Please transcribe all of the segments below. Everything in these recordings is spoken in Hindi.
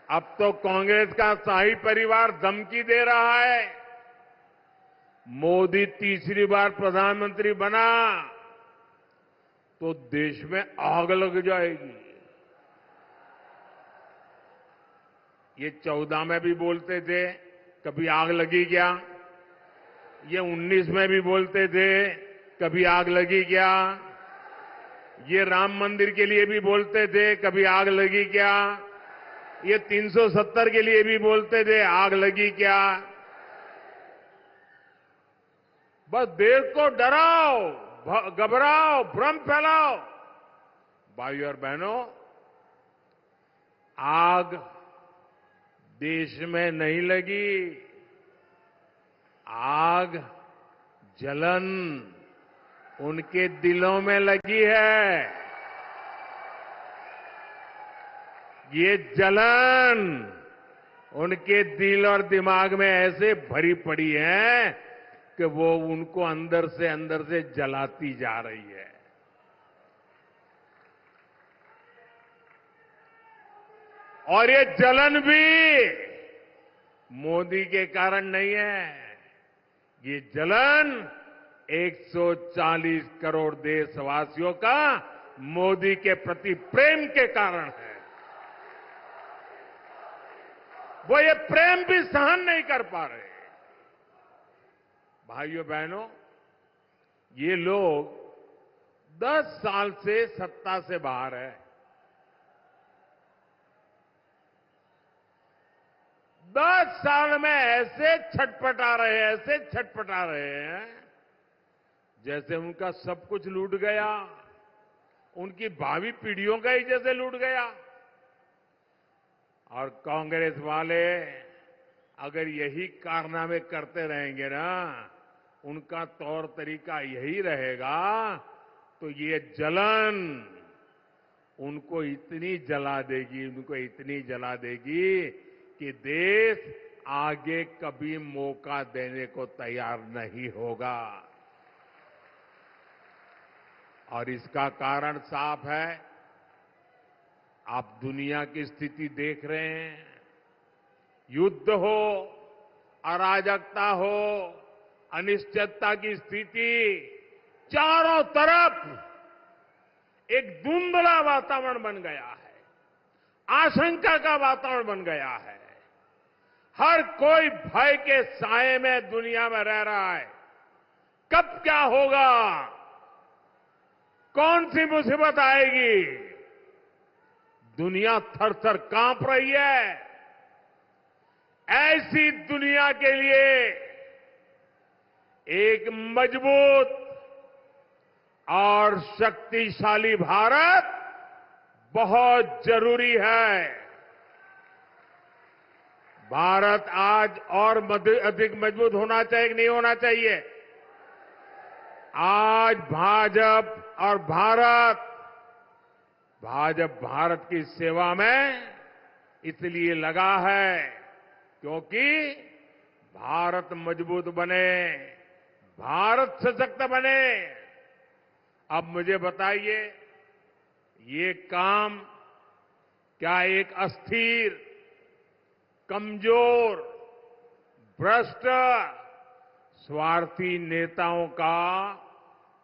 अब तो कांग्रेस का शाही परिवार धमकी दे रहा है, मोदी तीसरी बार प्रधानमंत्री बना तो देश में आग लग जाएगी। ये 14 में भी बोलते थे, कभी आग लगी क्या? ये 19 में भी बोलते थे, कभी आग लगी क्या? ये राम मंदिर के लिए भी बोलते थे, कभी आग लगी क्या? ये 370 के लिए भी बोलते थे, आग लगी क्या? बस देश को डराओ, घबराओ, भ्रम फैलाओ। भाइयों और बहनों, आग देश में नहीं लगी, आग, जलन उनके दिलों में लगी है। ये जलन उनके दिल और दिमाग में ऐसे भरी पड़ी है कि वो उनको अंदर से जलाती जा रही है। और ये जलन भी मोदी के कारण नहीं है, ये जलन 140 करोड़ देशवासियों का मोदी के प्रति प्रेम के कारण है। वो ये प्रेम भी सहन नहीं कर पा रहे। भाइयों बहनों, ये लोग 10 साल से सत्ता से बाहर है। 10 साल में ऐसे छटपटा रहे हैं जैसे उनका सब कुछ लूट गया, उनकी भावी पीढ़ियों का ही जैसे लूट गया। और कांग्रेस वाले अगर यही कारनामे करते रहेंगे ना, उनका तौर तरीका यही रहेगा, तो ये जलन उनको इतनी जला देगी कि देश आगे कभी मौका देने को तैयार नहीं होगा। और इसका कारण साफ है। आप दुनिया की स्थिति देख रहे हैं, युद्ध हो, अराजकता हो, अनिश्चितता की स्थिति, चारों तरफ एक धुंधला वातावरण बन गया है, आशंका का वातावरण बन गया है। हर कोई भय के साए में दुनिया में रह रहा है। कब क्या होगा, कौन सी मुसीबत आएगी, दुनिया थर-थर कांप रही है। ऐसी दुनिया के लिए एक मजबूत और शक्तिशाली भारत बहुत जरूरी है। भारत आज और अधिक मजबूत होना चाहिए कि नहीं होना चाहिए? आज भाजपा भारत की सेवा में इसलिए लगा है क्योंकि भारत मजबूत बने, भारत सशक्त बने। अब मुझे बताइए, ये काम क्या एक अस्थिर, कमजोर, भ्रष्ट, स्वार्थी नेताओं का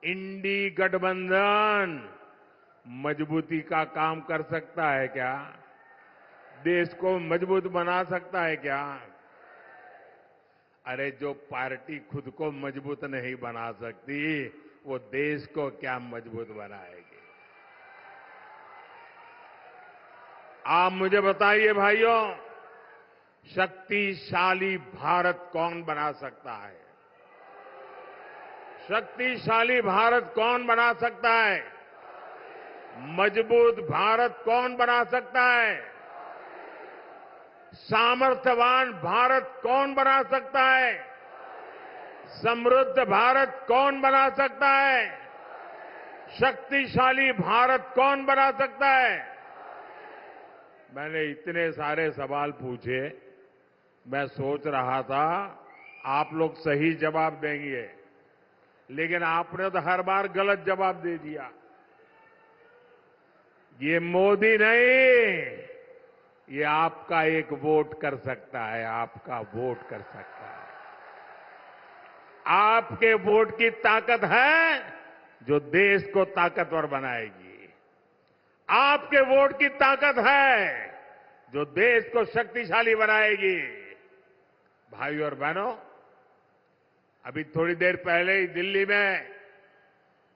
इंडी गठबंधन मजबूती का काम कर सकता है क्या? देश को मजबूत बना सकता है क्या? अरे जो पार्टी खुद को मजबूत नहीं बना सकती, वो देश को क्या मजबूत बनाएगी? आप मुझे बताइए भाइयों, शक्तिशाली भारत कौन बना सकता है? शक्तिशाली भारत कौन बना सकता है? मजबूत भारत कौन बना सकता है? सामर्थ्यवान भारत कौन बना सकता है? समृद्ध भारत कौन बना सकता है? शक्तिशाली भारत कौन बना सकता है? मैंने इतने सारे सवाल पूछे, मैं सोच रहा था आप लोग सही जवाब देंगे, लेकिन आपने तो हर बार गलत जवाब दे दिया। ये मोदी नहीं, ये आपका एक वोट कर सकता है, आपका वोट कर सकता है। आपके वोट की ताकत है जो देश को ताकतवर बनाएगी। आपके वोट की ताकत है जो देश को शक्तिशाली बनाएगी। भाइयों और बहनों, अभी थोड़ी देर पहले ही दिल्ली में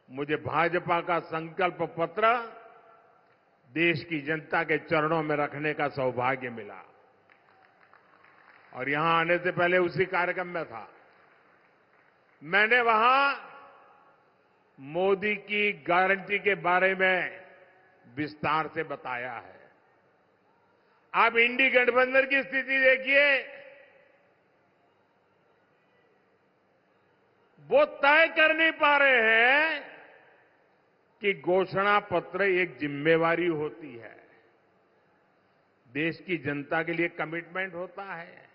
मुझे भाजपा का संकल्प पत्र देश की जनता के चरणों में रखने का सौभाग्य मिला और यहां आने से पहले उसी कार्यक्रम में था। मैंने वहां मोदी की गारंटी के बारे में विस्तार से बताया है। आप इंडी गठबंधन की स्थिति देखिए, वो तय कर नहीं पा रहे हैं कि घोषणा पत्र एक जिम्मेवारी होती है, देश की जनता के लिए कमिटमेंट होता है।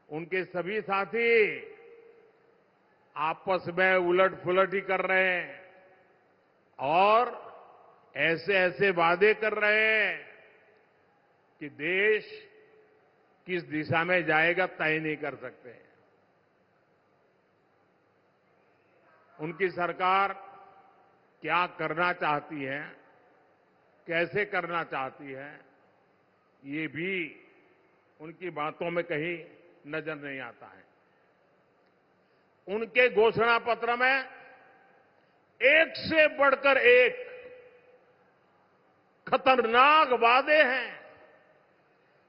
उनके सभी साथी आपस में उलट पुलट ही कर रहे हैं और ऐसे ऐसे वादे कर रहे हैं कि देश किस दिशा में जाएगा तय नहीं कर सकते। उनकी सरकार क्या करना चाहती है, कैसे करना चाहती है, ये भी उनकी बातों में कहीं नजर नहीं आता है। उनके घोषणा पत्र में एक से बढ़कर एक खतरनाक वादे हैं।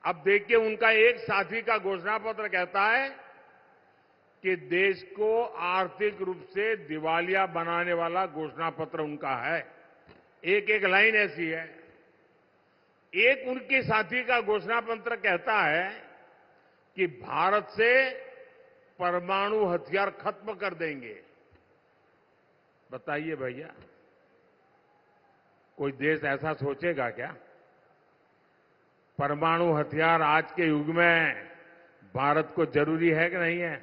अब देखिए, उनका एक साथी का घोषणा पत्र कहता है कि देश को आर्थिक रूप से दिवालिया बनाने वाला घोषणा पत्र उनका है। एक एक लाइन ऐसी है। एक उनके साथी का घोषणा पत्र कहता है कि भारत से परमाणु हथियार खत्म कर देंगे। बताइए भैया, कोई देश ऐसा सोचेगा क्या? परमाणु हथियार आज के युग में भारत को जरूरी है कि नहीं है?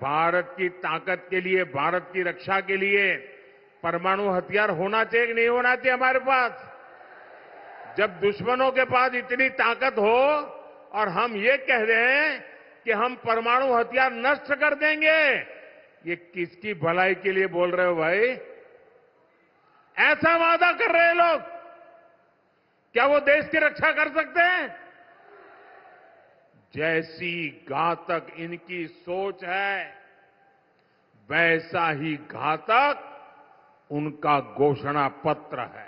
भारत की ताकत के लिए, भारत की रक्षा के लिए परमाणु हथियार होना चाहिए कि नहीं होना चाहिए हमारे पास? जब दुश्मनों के पास इतनी ताकत हो और हम ये कह रहे हैं कि हम परमाणु हथियार नष्ट कर देंगे, ये किसकी भलाई के लिए बोल रहे हो भाई? ऐसा वादा कर रहे हैं लोग, क्या वो देश की रक्षा कर सकते हैं? जैसी घातक इनकी सोच है, वैसा ही घातक उनका घोषणा पत्र है।